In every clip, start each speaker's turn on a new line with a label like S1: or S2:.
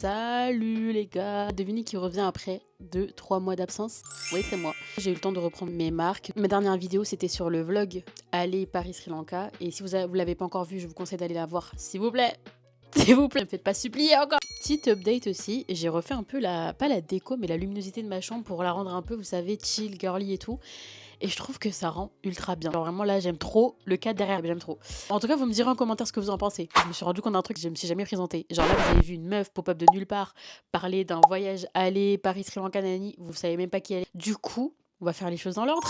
S1: Salut les gars, devinez qui revient après 2-3 mois d'absence. Oui, c'est moi. J'ai eu le temps de reprendre mes marques. Ma dernière vidéo, c'était sur le vlog Aller Paris-Sri Lanka. Et si vous l'avez pas encore vu, je vous conseille d'aller la voir, s'il vous plaît. S'il vous plaît, ne me faites pas supplier encore. Petite update aussi, j'ai refait un peu pas la déco, mais la luminosité de ma chambre pour la rendre un peu, vous savez, chill, girly et tout. Et je trouve que ça rend ultra bien. Alors vraiment là, j'aime trop le cadre derrière, j'aime trop. En tout cas, vous me direz en commentaire ce que vous en pensez. Je me suis rendu compte d'un truc que je me suis jamais présenté. Genre là, vous avez vu une meuf pop-up de nulle part parler d'un voyage aller Paris-Sri Lanka Nani, vous savez même pas qui elle est. Du coup, on va faire les choses dans l'ordre.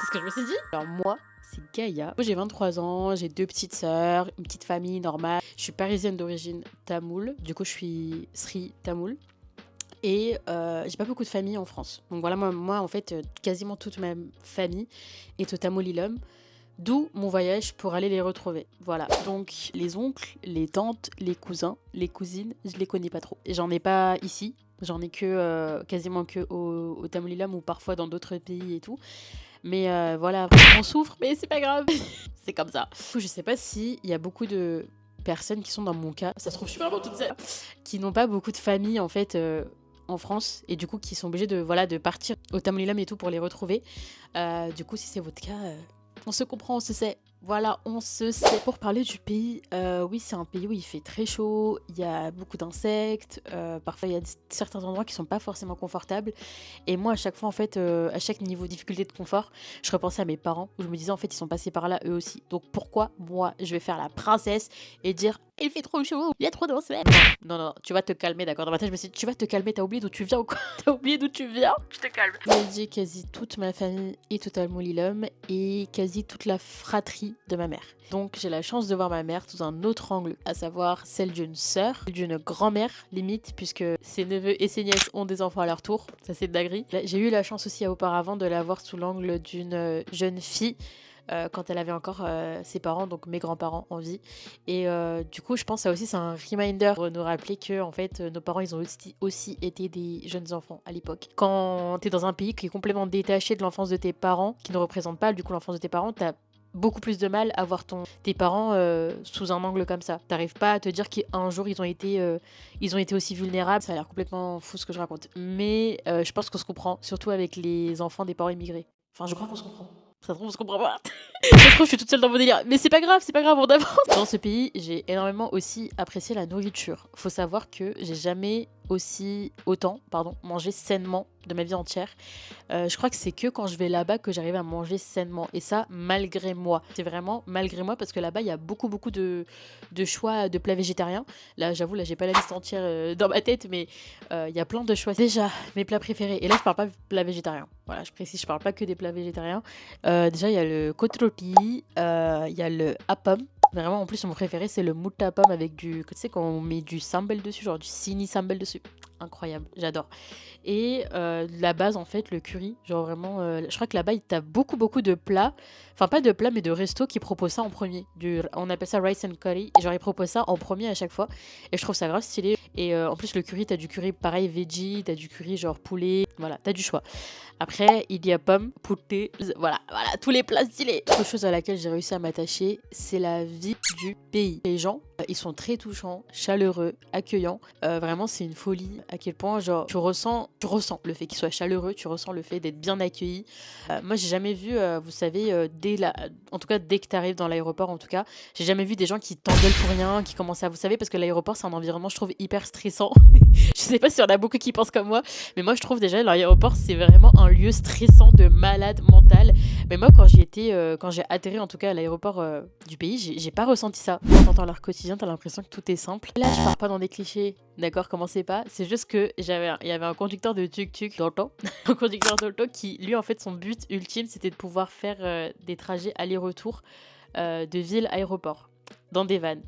S1: C'est ce que je me suis dit. Alors moi, c'est Gaïa. Moi, j'ai 23 ans, j'ai 2 petites sœurs, une petite famille normale. Je suis parisienne d'origine tamoule. Du coup, je suis Sri tamoule. Et j'ai pas beaucoup de famille en France. Donc voilà, moi en fait, quasiment toute ma famille est au Tamaulilam. D'où mon voyage pour aller les retrouver. Voilà. Donc les oncles, les tantes, les cousins, les cousines, je les connais pas trop. J'en ai pas ici. J'en ai que quasiment que au Tamaulilam ou parfois dans d'autres pays et tout. Mais voilà, on souffre, mais c'est pas grave. C'est comme ça. Du coup, je sais pas s'il y a beaucoup de personnes qui sont dans mon cas. Ça se trouve, je suis vraiment toute seule. Qui n'ont pas beaucoup de famille en fait. En France et du coup qui sont obligés de partir au Tamaulilam et tout pour les retrouver. Du coup si c'est votre cas, on se comprend, on se sait. Voilà, on se sait. Pour parler du pays, oui c'est un pays où il fait très chaud, il y a beaucoup d'insectes, parfois il y a certains endroits qui sont pas forcément confortables. Et moi à chaque fois en fait, à chaque niveau de difficulté de confort, je repensais à mes parents où je me disais en fait ils sont passés par là eux aussi. Donc pourquoi moi je vais faire la princesse et dire il fait trop chaud, il y a trop d'insectes. Non, tu vas te calmer, d'accord. Dans ma tête, je me suis dit, tu vas te calmer, t'as oublié d'où tu viens ou quoi? T'as oublié d'où tu viens? Je te calme. J'ai dit quasi toute ma famille est totalement Lilum et quasi toute la fratrie de ma mère. Donc j'ai la chance de voir ma mère sous un autre angle, à savoir celle d'une sœur, d'une grand-mère, limite, puisque ses neveux et ses nièces ont des enfants à leur tour. Ça, c'est de dinguerie. J'ai eu la chance aussi auparavant de la voir sous l'angle d'une jeune fille. Quand elle avait encore ses parents, donc mes grands-parents en vie. Et du coup, je pense que ça aussi, c'est un reminder pour nous rappeler que en fait, nos parents, ils ont aussi été des jeunes enfants à l'époque. Quand t'es dans un pays qui est complètement détaché de l'enfance de tes parents, qui ne représente pas du coup l'enfance de tes parents, t'as beaucoup plus de mal à voir tes parents sous un angle comme ça. T'arrives pas à te dire qu'un jour ils ont été aussi vulnérables. Ça a l'air complètement fou ce que je raconte. Mais je pense qu'on se comprend, surtout avec les enfants des parents immigrés. Enfin, je crois qu'on se comprend. Ça se trouve, on se comprend pas. Ça se trouve, je suis toute seule dans mon délire. Mais c'est pas grave, on avance. Dans ce pays, j'ai énormément aussi apprécié la nourriture. Faut savoir que j'ai jamais autant mangé sainement de ma vie entière. Je crois que c'est que quand je vais là-bas que j'arrive à manger sainement. Et ça, malgré moi. C'est vraiment malgré moi parce que là-bas, il y a beaucoup de choix de plats végétariens. Là, j'avoue, là, j'ai pas la liste entière dans ma tête, mais il y a plein de choix. Déjà, mes plats préférés. Et là, je parle pas de plats végétariens. Voilà, je précise, je parle pas que des plats végétariens. Déjà, il y a le kotropi, il y a le appam. Vraiment, en plus, mon préféré, c'est le muttapam avec tu sais, quand on met du sambal dessus, genre du sini sambal dessus. Incroyable, j'adore. Et la base, en fait, le curry, genre vraiment, je crois que là-bas, t'as beaucoup de plats, enfin pas de plats, mais de restos qui proposent ça en premier. On appelle ça rice and curry, et genre ils proposent ça en premier à chaque fois. Et je trouve ça grave stylé. Et en plus, le curry, t'as du curry pareil, veggie, t'as du curry genre poulet, voilà, t'as du choix. Après, il y a pommes, poulet, voilà, tous les plats stylés. Autre chose à laquelle j'ai réussi à m'attacher, c'est la vie du pays. Les gens, ils sont très touchants, chaleureux, accueillants. Vraiment, c'est une folie à quel point, genre, tu ressens le fait qu'ils soient chaleureux, tu ressens le fait d'être bien accueilli. Moi, j'ai jamais vu, vous savez, en tout cas, dès que tu arrives dans l'aéroport, en tout cas, j'ai jamais vu des gens qui t'engueulent pour rien, qui commencent à, vous savez, parce que l'aéroport, c'est un environnement, je trouve, hyper stressant. Je sais pas s'il y en a beaucoup qui pensent comme moi, mais moi, je trouve déjà, l'aéroport, c'est vraiment un lieu stressant de malade mental. Mais moi, quand j'ai atterri en tout cas à l'aéroport du pays, j'ai pas ressenti ça. Quand t'entends leur quotidien, t'as l'impression que tout est simple. Là, je pars pas dans des clichés, d'accord, commencez pas. C'est juste que il y avait un conducteur de tuk-tuk d'auto, un conducteur d'auto qui, lui, en fait, son but ultime, c'était de pouvoir faire des trajets aller-retour de ville à aéroport dans des vannes.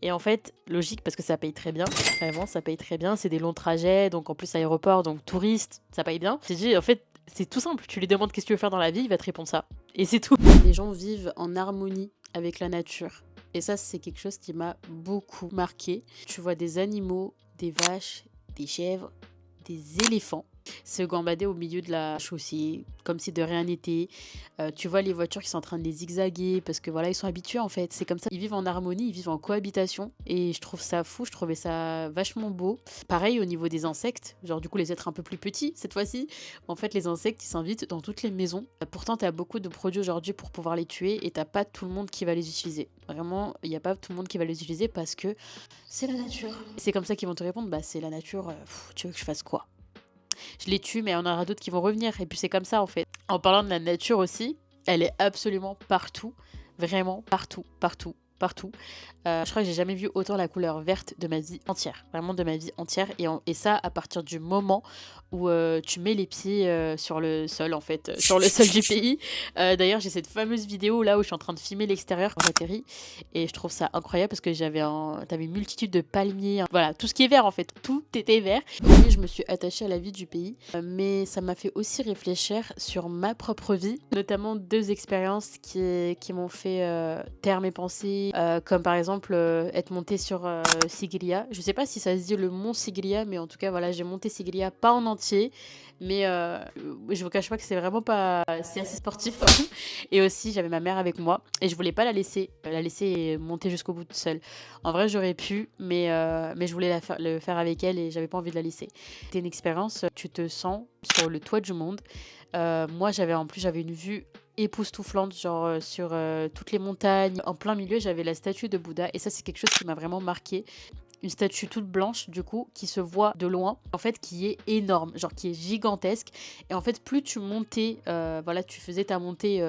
S1: Et en fait, logique, parce que ça paye très bien. Vraiment, ça paye très bien. C'est des longs trajets, donc en plus aéroport, donc touriste, ça paye bien. J'ai dit, en fait, c'est tout simple. Tu lui demandes qu'est-ce que tu veux faire dans la vie, il va te répondre ça. Et c'est tout. Les gens vivent en harmonie avec la nature. Et ça, c'est quelque chose qui m'a beaucoup marqué. Tu vois des animaux, des vaches, des chèvres, des éléphants. se gambader au milieu de la chaussée, comme si de rien n'était. Tu vois les voitures qui sont en train de les zigzaguer parce que voilà, ils sont habitués en fait. C'est comme ça. Ils vivent en harmonie, ils vivent en cohabitation. Et je trouve ça fou, je trouvais ça vachement beau. Pareil au niveau des insectes, genre du coup les êtres un peu plus petits cette fois-ci. En fait, les insectes, ils s'invitent dans toutes les maisons. Pourtant, tu as beaucoup de produits aujourd'hui pour pouvoir les tuer et t'as pas tout le monde qui va les utiliser. Vraiment, il n'y a pas tout le monde qui va les utiliser parce que c'est la nature. C'est comme ça qu'ils vont te répondre, bah c'est la nature, tu veux que je fasse quoi? Je les tue, mais il y en aura d'autres qui vont revenir. Et puis c'est comme ça en fait. En parlant de la nature aussi, elle est absolument partout. Vraiment partout, partout, partout. Je crois que j'ai jamais vu autant la couleur verte de ma vie entière. Vraiment de ma vie entière. Et ça à partir du moment où tu mets les pieds sur le sol en fait. Sur le sol du pays. D'ailleurs j'ai cette fameuse vidéo là où je suis en train de filmer l'extérieur quand j'atterris. Et je trouve ça incroyable parce que t'avais une multitude de palmiers. Voilà, tout ce qui est vert en fait. Tout était vert. Oui, je me suis attachée à la vie du pays. Mais ça m'a fait aussi réfléchir sur ma propre vie. Notamment 2 expériences qui m'ont fait taire mes pensées. Comme par exemple être montée sur Sigiriya. Je sais pas si ça se dit le mont Sigiriya, mais en tout cas voilà, j'ai monté Sigiriya pas en entier, mais je vous cache pas que c'est vraiment pas, c'est assez sportif. Et aussi j'avais ma mère avec moi et je voulais pas la laisser monter jusqu'au bout toute seule. En vrai j'aurais pu, mais je voulais le faire avec elle et j'avais pas envie de la laisser. C'était une expérience, tu te sens sur le toit du monde. Moi j'avais une vue époustouflante, genre sur toutes les montagnes. En plein milieu, j'avais la statue de Bouddha et ça, c'est quelque chose qui m'a vraiment marqué. Une statue toute blanche, du coup, qui se voit de loin, en fait, qui est énorme, genre qui est gigantesque. Et en fait, plus tu montais, voilà, tu faisais ta montée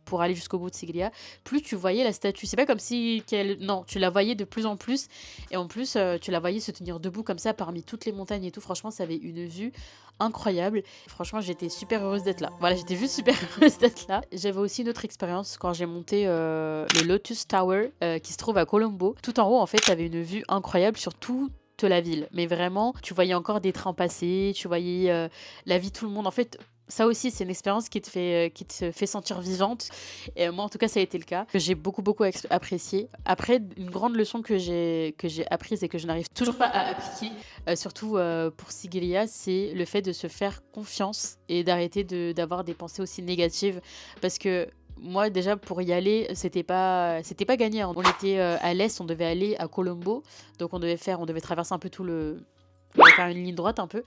S1: pour aller jusqu'au bout de Sigiriya, plus tu voyais la statue. C'est pas comme si non, tu la voyais de plus en plus. Et en plus, tu la voyais se tenir debout comme ça parmi toutes les montagnes et tout. Franchement, ça avait une vue incroyable. Franchement, j'étais super heureuse d'être là. Voilà, j'étais juste super heureuse d'être là. J'avais aussi une autre expérience quand j'ai monté le Lotus Tower qui se trouve à Colombo. Tout en haut, en fait, t'avais une vue incroyable sur toute la ville. Mais vraiment, tu voyais encore des trains passer, tu voyais la vie de tout le monde. En fait, ça aussi, c'est une expérience qui te fait sentir vivante. Et moi, en tout cas, ça a été le cas. Que j'ai beaucoup, beaucoup apprécié. Après, une grande leçon que j'ai apprise et que je n'arrive toujours pas à appliquer, surtout pour Sigiriya, c'est le fait de se faire confiance et d'arrêter d'avoir des pensées aussi négatives. Parce que moi, déjà, pour y aller, c'était pas gagné, hein. On était à l'est, on devait aller à Colombo. Donc, on devait traverser un peu tout le. On devait faire une ligne droite un peu.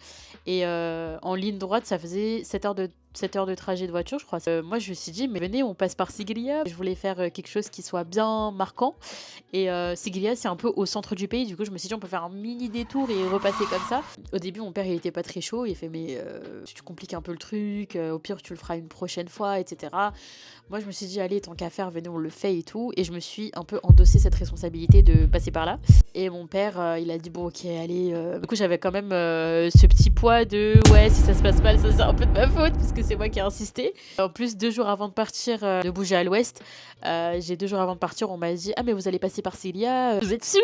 S1: Et en ligne droite, ça faisait 7 heures de trajet de voiture, je crois. Moi, je me suis dit, mais venez, on passe par Sigiriya. Je voulais faire quelque chose qui soit bien marquant. Et Sigiriya, c'est un peu au centre du pays. Du coup, je me suis dit, on peut faire un mini détour et repasser comme ça. Au début, mon père, il était pas très chaud. Il fait, mais tu compliques un peu le truc. Au pire, tu le feras une prochaine fois, etc. Moi, je me suis dit, allez, tant qu'à faire, venez, on le fait et tout. Et je me suis un peu endossé cette responsabilité de passer par là. Et mon père, il a dit, bon, ok, allez. Du coup, j'avais quand même ce petit poids de, ouais, si ça se passe mal, ça c'est un peu de ma faute, parce que c'est moi qui ai insisté. En plus, 2 jours avant de partir, de bouger à l'ouest, 2 jours avant de partir, on m'a dit, ah, mais vous allez passer par Célia, vous êtes sûr?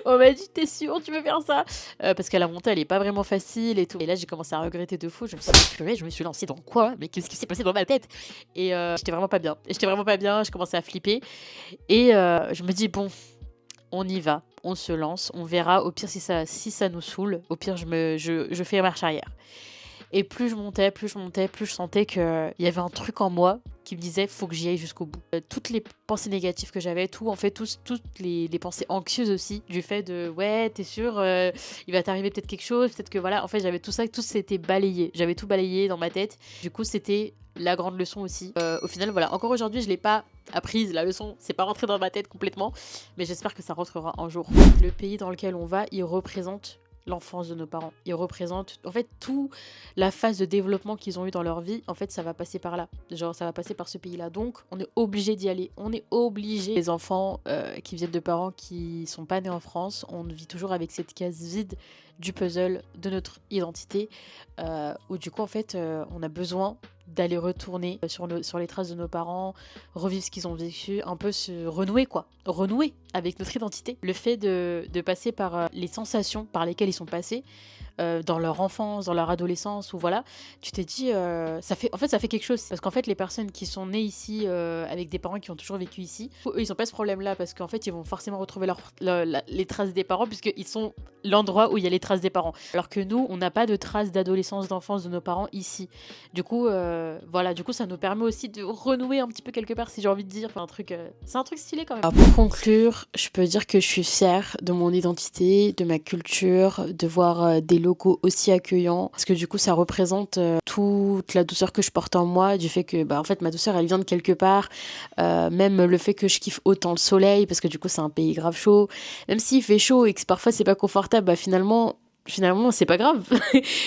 S1: On m'a dit, t'es sûr, tu veux faire ça? Parce que la montée, elle est pas vraiment facile et tout. Et là, j'ai commencé à regretter de fou. Je me suis dit, purée, je me suis lancée dans quoi? Mais qu'est-ce qui s'est passé dans ma tête? Et j'étais vraiment pas bien. Je commençais à flipper. Et je me dis, bon, on y va, on se lance, on verra. Au pire, si ça nous saoule, au pire, je fais marche arrière. Et plus je montais, plus je sentais qu'il y avait un truc en moi qui me disait faut que j'y aille jusqu'au bout. Toutes les pensées négatives que j'avais, toutes les pensées anxieuses aussi, du fait de ouais, t'es sûr, il va t'arriver peut-être quelque chose, peut-être que voilà, en fait j'avais tout ça, tout s'était balayé. J'avais tout balayé dans ma tête. Du coup, c'était la grande leçon aussi. Au final, voilà, encore aujourd'hui, je l'ai pas apprise, la leçon, c'est pas rentré dans ma tête complètement, mais j'espère que ça rentrera un jour. Le pays dans lequel on va, il représente l'enfance de nos parents. Ils représentent, en fait, toute la phase de développement qu'ils ont eu dans leur vie, en fait, ça va passer par là. Genre, ça va passer par ce pays-là. Donc, on est obligé d'y aller. On est obligé. Les enfants qui viennent de parents qui sont pas nés en France, on vit toujours avec cette case vide du puzzle de notre identité, où du coup, en fait, on a besoin d'aller retourner sur les traces de nos parents, revivre ce qu'ils ont vécu, un peu se renouer avec notre identité. Le fait de passer par les sensations par lesquelles ils sont passés, dans leur enfance, dans leur adolescence, ou voilà, tu t'es dit, ça fait quelque chose. Parce qu'en fait, les personnes qui sont nées ici avec des parents qui ont toujours vécu ici, eux, ils n'ont pas ce problème-là parce qu'en fait, ils vont forcément retrouver les traces des parents puisqu'ils sont l'endroit où il y a les traces des parents. Alors que nous, on n'a pas de traces d'adolescence, d'enfance de nos parents ici. Du coup, voilà, du coup, ça nous permet aussi de renouer un petit peu quelque part, si j'ai envie de dire. Enfin, c'est un truc stylé quand même. Alors, pour conclure, je peux dire que je suis fière de mon identité, de ma culture, de voir des locaux aussi accueillants. Parce que du coup, ça représente toute la douceur que je porte en moi, du fait que, en fait, ma douceur, elle vient de quelque part. Même le fait que je kiffe autant le soleil, parce que du coup, c'est un pays grave chaud. Même s'il fait chaud et que parfois, c'est pas confortable, finalement, c'est pas grave.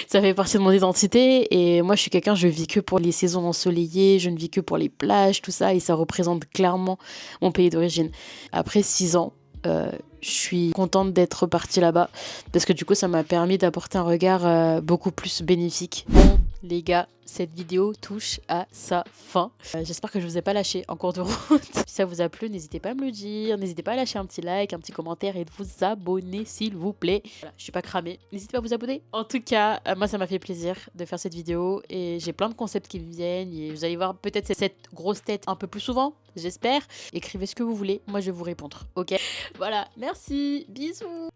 S1: Ça fait partie de mon identité. Et moi, je suis quelqu'un, je vis que pour les saisons ensoleillées, je ne vis que pour les plages, tout ça. Et ça représente clairement mon pays d'origine. Après 6 ans, je suis contente d'être partie là-bas. Parce que du coup, ça m'a permis d'apporter un regard beaucoup plus bénéfique. Bon, les gars, cette vidéo touche à sa fin. J'espère que je vous ai pas lâché en cours de route. Si ça vous a plu, n'hésitez pas à me le dire. N'hésitez pas à lâcher un petit like, un petit commentaire et de vous abonner s'il vous plaît. Voilà, je suis pas cramée. N'hésitez pas à vous abonner. En tout cas, moi ça m'a fait plaisir de faire cette vidéo et j'ai plein de concepts qui me viennent et vous allez voir peut-être cette grosse tête un peu plus souvent, j'espère. Écrivez ce que vous voulez, moi je vais vous répondre. Ok? Voilà, merci, bisous.